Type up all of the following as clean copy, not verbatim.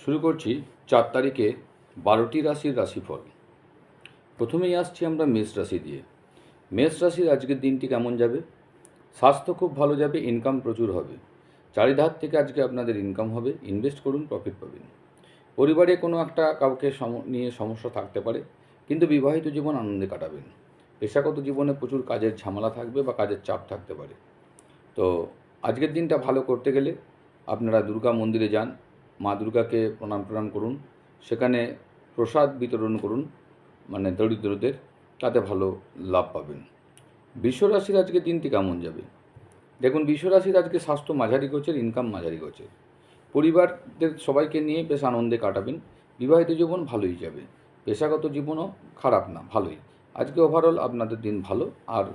শুরু করছি 4 তারিখে 12টি রাশির রাশিফল। প্রথমেই আসছি আমরা মেষ রাশি দিয়ে। মেষ রাশির আজকের দিনটি কেমন যাবে? স্বাস্থ্য খুব ভালো যাবে, ইনকাম প্রচুর হবে। চারিধার থেকে আজকে আপনাদের ইনকাম হবে, ইনভেস্ট করুন, প্রফিট পাবেন। পরিবারে কোনো একটা কাউকে নিয়ে সমস্যা থাকতে পারে, কিন্তু বিবাহিত জীবন আনন্দে কাটাবেন। পেশাগত জীবনে প্রচুর কাজের ঝামেলা থাকবে বা কাজের চাপ থাকতে পারে। তো আজকের দিনটা ভালো করতে গেলে আপনারা দুর্গা মন্দিরে যান, মা দুর্গাকে প্রণাম করুন, সেখানে প্রসাদ বিতরণ করুন, মানে দরিদ্রদের, তাতে ভালো লাভ পাবেন। বৃষ রাশির আজকে দিনটি কেমন যাবে? দেখুন, বৃষ রাশির আজকে স্বাস্থ্য মাঝারি গোছের, ইনকাম মাঝারি গোছের। পরিবারদের সবাইকে নিয়ে বেশ আনন্দে কাটাবেন। বিবাহিত জীবন ভালোই যাবে, পেশাগত জীবনও খারাপ না, ভালোই। আজকে ওভারঅল আপনাদের দিন ভালো। আর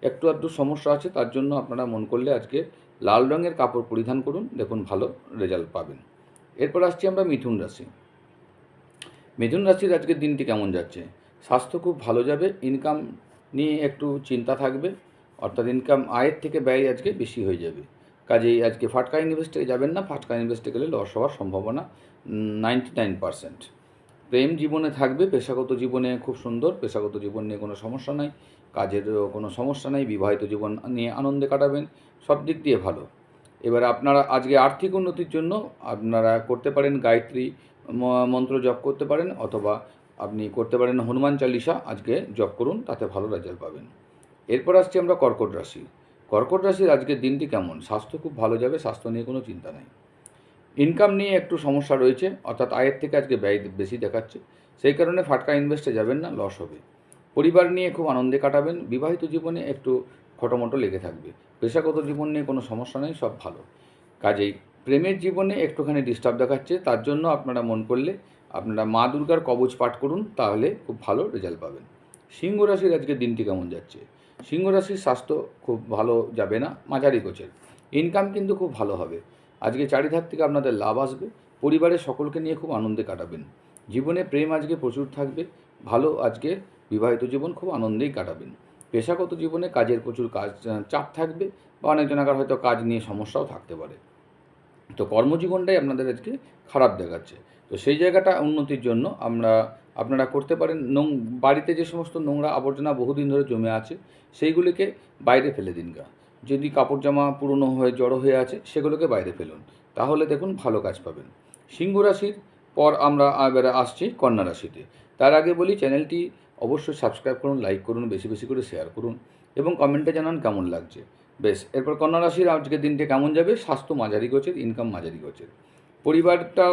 একটু আধটু সমস্যা আছে, তার জন্য আপনারা মন করলে আজকে লাল রঙের কাপড় পরিধান করুন, দেখুন ভালো রেজাল্ট পাবেন। এরপর আসছি আমরা মিথুন রাশি। মিথুন রাশির আজকের দিনটি কেমন যাচ্ছে? স্বাস্থ্য খুব ভালো যাবে, ইনকাম নিয়ে একটু চিন্তা থাকবে, অর্থাৎ ইনকাম আয়ের থেকে ব্যয় আজকে বেশি হয়ে যাবে। কাজেই আজকে ফাটকা ইনভেস্টে যাবেন না, ফাটকা ইনভেস্টে গেলে লস হওয়ার সম্ভাবনা 99%। প্রেম জীবনে থাকবে, পেশাগত জীবনে খুব সুন্দর, পেশাগত জীবন নিয়ে কোনো সমস্যা নাই, কাজেরও কোনো সমস্যা নেই, বিবাহিত জীবন নিয়ে আনন্দে কাটাবেন, সব দিক দিয়ে ভালো। এবার আপনারা আজকে আর্থিক উন্নতির জন্য আপনারা করতে পারেন গায়ত্রী মন্ত্র জপ করতে পারেন, অথবা আপনি করতে পারেন হনুমান চালিসা আজকে জপ করুন, তাতে ভালো রেজাল্ট পাবেন। এরপর আসছি আমরা কর্কট রাশি। কর্কট রাশির আজকের দিনটি কেমন? স্বাস্থ্য খুব ভালো যাবে, স্বাস্থ্য নিয়ে কোনো চিন্তা নেই। ইনকাম নিয়ে একটু সমস্যা রয়েছে, অর্থাৎ আয়ের থেকে আজকে ব্যয় বেশি দেখাচ্ছে, সেই কারণে ফাটকা ইনভেস্টে যাবেন না, লস হবে। পরিবার নিয়ে খুব আনন্দে কাটাবেন, বিবাহিত জীবনে একটু খটোমটো লেগে থাকবে, পেশাগত জীবন নিয়ে কোনো সমস্যা নেই, সব ভালো। কাজেই প্রেমের জীবনে একটুখানি ডিস্টার্ব দেখাচ্ছে, তার জন্য আপনারা মন করলে আপনারা মা দুর্গার কবচ পাঠ করুন, তাহলে খুব ভালো রেজাল্ট পাবেন। সিংহ রাশির আজকের দিনটি কেমন যাচ্ছে? সিংহ রাশির স্বাস্থ্য খুব ভালো যাবে না, মাঝারি গোছের। ইনকাম কিন্তু খুব ভালো হবে। আজকে চারিধার থেকে আপনাদের লাভ আসবে, পরিবারের সকলকে নিয়ে খুব আনন্দে কাটাবেন। জীবনে প্রেম আজকে প্রচুর থাকবে, ভালো। আজকে বিবাহিত জীবন খুব আনন্দেই কাটাবেন। পেশাগত জীবনে কাজের প্রচুর চাপ থাকবে, বা অনেকজনাকার হয়তো কাজ নিয়ে সমস্যাও থাকতে পারে। তো কর্মজীবনটাই আপনাদের আজকে খারাপ দেখাচ্ছে। তো সেই জায়গাটা উন্নতির জন্য আপনারা করতে পারেন, বাড়িতে যে সমস্ত নোংরা আবর্জনা বহুদিন ধরে জমে আছে, সেইগুলিকে বাইরে ফেলে দিন গা। যদি কাপড় জামা পুরনো হয়ে জড়ো হয়ে আছে, সেগুলোকে বাইরে ফেলুন, তাহলে দেখুন ভালো কাজ পাবেন। সিংহ রাশির পর আমরা এবারে আসছি কন্যা রাশিতে। তার আগে বলি, চ্যানেলটি অবশ্যই সাবস্ক্রাইব করুন, লাইক করুন, বেশি বেশি করে শেয়ার করুন, এবং কমেন্টে জানান কেমন লাগছে। বেশ, এরপর কন্যা রাশির আজকের দিনটা কেমন যাবে? স্বাস্থ্য মাঝারি গোছের, ইনকাম মাঝারি গোছের। পরিবারটা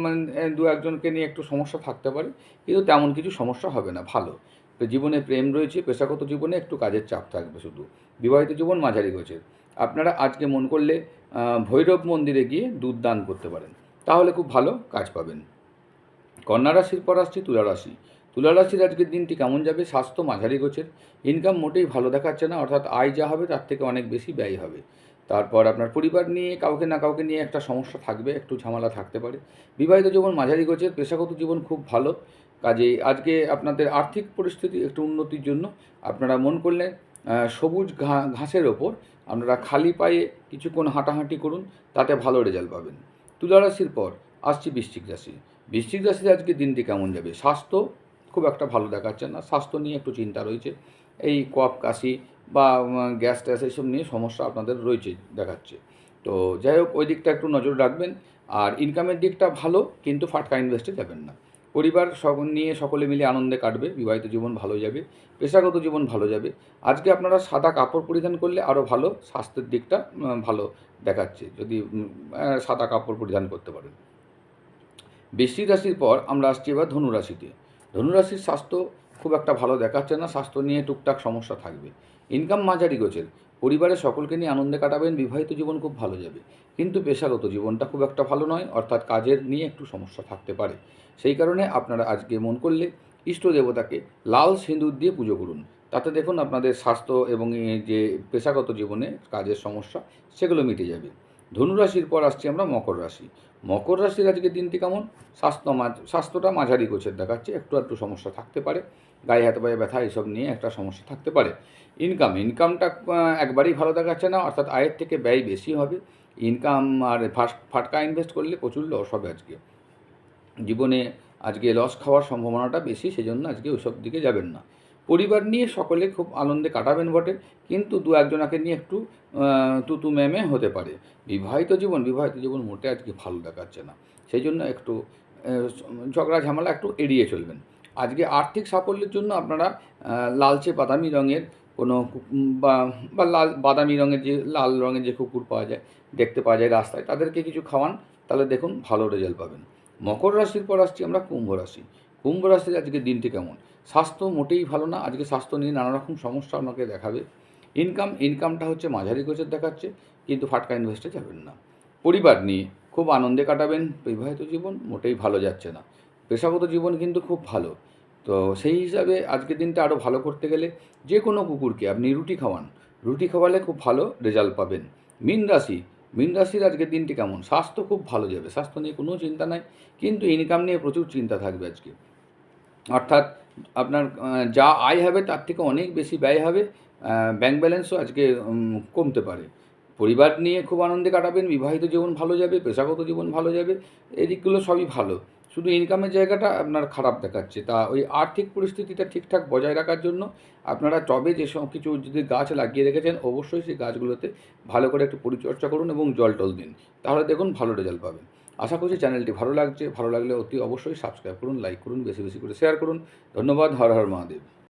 মানে দু একজনকে নিয়ে একটু সমস্যা থাকতে পারে, কিন্তু তেমন কিছু সমস্যা হবে না, ভালো। তো জীবনে প্রেম রয়েছে, পেশাগত জীবনে একটু কাজের চাপ থাকবে শুধু। বিবাহিত জীবন মাঝারি গোছের। আপনারা আজকে মন করলে ভৈরব মন্দিরে গিয়ে দুধ দান করতে পারেন, তাহলে খুব ভালো কাজ পাবেন। কন্যা রাশির পর আসছি তুলা রাশি। তুলা রাশির আজকের দিনটি কেমন যাবে? স্বাস্থ্য মাঝারি গোছের, ইনকাম মোটেই ভালো দেখাচ্ছে না, অর্থাৎ আয় যা হবে তার থেকে অনেক বেশি ব্যয় হবে। তারপর আপনার পরিবার নিয়ে কাউকে না কাউকে নিয়ে একটা সমস্যা থাকবে, একটু ঝামেলা থাকতে পারে। বিবাহিত জীবন মাঝারি গোছের, পেশাগত জীবন খুব ভালো। কাজেই আজকে আপনাদের আর্থিক পরিস্থিতি একটু উন্নতির জন্য আপনারা মন করলে সবুজ ঘাসের ওপর আপনারা খালি পায়ে কিছুক্ষণ হাঁটাহাঁটি করুন, তাতে ভালো রেজাল্ট পাবেন। তুলা রাশির পর আসছি বৃশ্চিক রাশি। বৃশ্চিক রাশির আজকে দিনটি কেমন যাবে? স্বাস্থ্য খুব একটা ভালো দেখাচ্ছে না, স্বাস্থ্য নিয়ে একটু চিন্তা রয়েছে। এই কফ কাশি বা গ্যাস ট্যাস এইসব নিয়ে সমস্যা আপনাদের রয়েছে দেখাচ্ছে। তো যাই হোক, ওই দিকটা একটু নজর রাখবেন। আর ইনকামের দিকটা ভালো, কিন্তু ফাটকা ইনভেস্টে যাবেন না। পরিবার নিয়ে সকলে মিলে আনন্দে কাটবে, বিবাহিত জীবন ভালো যাবে, পেশাগত জীবন ভালো যাবে। আজকে আপনারা সাদা কাপড় পরিধান করলে আরও ভালো, স্বাস্থ্যের দিকটা ভালো দেখাচ্ছে যদি সাদা কাপড় পরিধান করতে পারেন। বৃশ্চিক রাশির পর আমরা আসছি এবার ধনুরাশিতে। ধনুরাশির স্বাস্থ্য খুব একটা ভালো দেখাচ্ছে না, স্বাস্থ্য নিয়ে টুকটাক সমস্যা থাকবে। ইনকাম মাঝারি গোছের, পরিবারের সকলকে নিয়ে আনন্দে কাটাবেন, বিবাহিত জীবন খুব ভালো যাবে, কিন্তু পেশাগত জীবনটা খুব একটা ভালো নয়, অর্থাৎ কাজের নিয়ে একটু সমস্যা থাকতে পারে। সেই কারণে আপনারা আজকে মন করলে ইষ্ট দেবতাকে লাল সিঁদুর দিয়ে পুজো করুন, তাতে দেখুন আপনাদের স্বাস্থ্য এবং যে পেশাগত জীবনে কাজের সমস্যা, সেগুলো মিটে যাবে। ধনুরাশির পর আসছি আমরা মকর রাশি। মকর রাশির আজকের দিনটি কেমন? স্বাস্থ্যটা মাঝারি গোছের দেখাচ্ছে, একটু একটু সমস্যা থাকতে পারে, গায়ে হাতে পায়ে ব্যথা এসব নিয়ে একটা সমস্যা থাকতে পারে। ইনকামটা একবারেই ভালো দেখাচ্ছে না, অর্থাৎ আয়ের থেকে ব্যয় বেশি হবে। ইনকাম আর ফাটকা ইনভেস্ট করলে প্রচুর লস হবে আজকে। জীবনে আজকে লস খাওয়ার সম্ভাবনাটা বেশি, সেজন্য আজকে ওইসব দিকে যাবেন না। পরিবার নিয়ে সকলে খুব আনন্দে কাটাবেন বটে, কিন্তু দু একজনাকে নিয়ে একটু তুতু ম্যামে হতে পারে। বিবাহিত জীবন মোটে আজকে ভালো দেখাচ্ছে না, সেই জন্য একটু ঝগড়া ঝামেলা একটু এড়িয়ে চলবেন। আজকে আর্থিক সাফল্যের জন্য আপনারা লালচে বাদামি রঙের কোনো বা বা লাল বাদামি রঙের লাল রঙের যে কুকুর পাওয়া যায়, দেখতে পাওয়া যায় রাস্তায়, তাদেরকে কিছু খাওয়ান, তাহলে দেখুন ভালো রেজাল্ট পাবেন। মকর রাশির পর আসছি আমরা কুম্ভ রাশি। কুম্ভ রাশির আজকে দিনটি কেমন? স্বাস্থ্য মোটেই ভালো না, আজকে স্বাস্থ্য নিয়ে নানা রকম সমস্যা আপনাকে দেখাবে। ইনকামটা হচ্ছে মাঝারি গোছের দেখাচ্ছে, কিন্তু ফাটকা ইনভেস্টে যাবেন না। পরিবার নিয়ে খুব আনন্দে কাটাবেন, বিবাহিত জীবন মোটেই ভালো যাচ্ছে না। পেশাগত জীবন কিন্তু খুব ভালো। তো সেই হিসাবে আজকের দিনটা আরও ভালো করতে গেলে যে কোনো কুকুরকে আপনি রুটি খাওয়ান, রুটি খাওয়ালে খুব ভালো রেজাল্ট পাবেন। মীন রাশির আজকের দিনটি কেমন? স্বাস্থ্য খুব ভালো যাবে, স্বাস্থ্য নিয়ে কোনো চিন্তা নাই, কিন্তু ইনকাম নিয়ে প্রচুর চিন্তা থাকবে আজকে। অর্থাৎ আপনার যা আয় হবে তার থেকে অনেক বেশি ব্যয় হবে। ব্যাংক ব্যালেন্সও আজকে কমতে পারে। পরিবার নিয়ে খুব আনন্দে কাটাবেন, বিবাহিত জীবন ভালো যাবে, পেশাগত জীবন ভালো যাবে, এদিকগুলো সবই ভালো। শুধু ইনকামের জায়গাটা আপনার খারাপ দেখাচ্ছে। তা ওই আর্থিক পরিস্থিতিটা ঠিকঠাক বজায় রাখার জন্য আপনারা টবে যেসব কিছু যদি গাছ লাগিয়ে রেখেছেন, অবশ্যই সেই গাছগুলোতে ভালো করে একটু পরিচর্যা করুন এবং জল টল দিন, তাহলে দেখুন ভালো রেজাল্ট পাবেন। আশা করছি চ্যানেলটি ভালো লাগছে, ভালো লাগলে অতি অবশ্যই সাবস্ক্রাইব করুন, লাইক করুন, বেশি বেশি করে শেয়ার করুন। ধন্যবাদ। হর হর মহাদেব।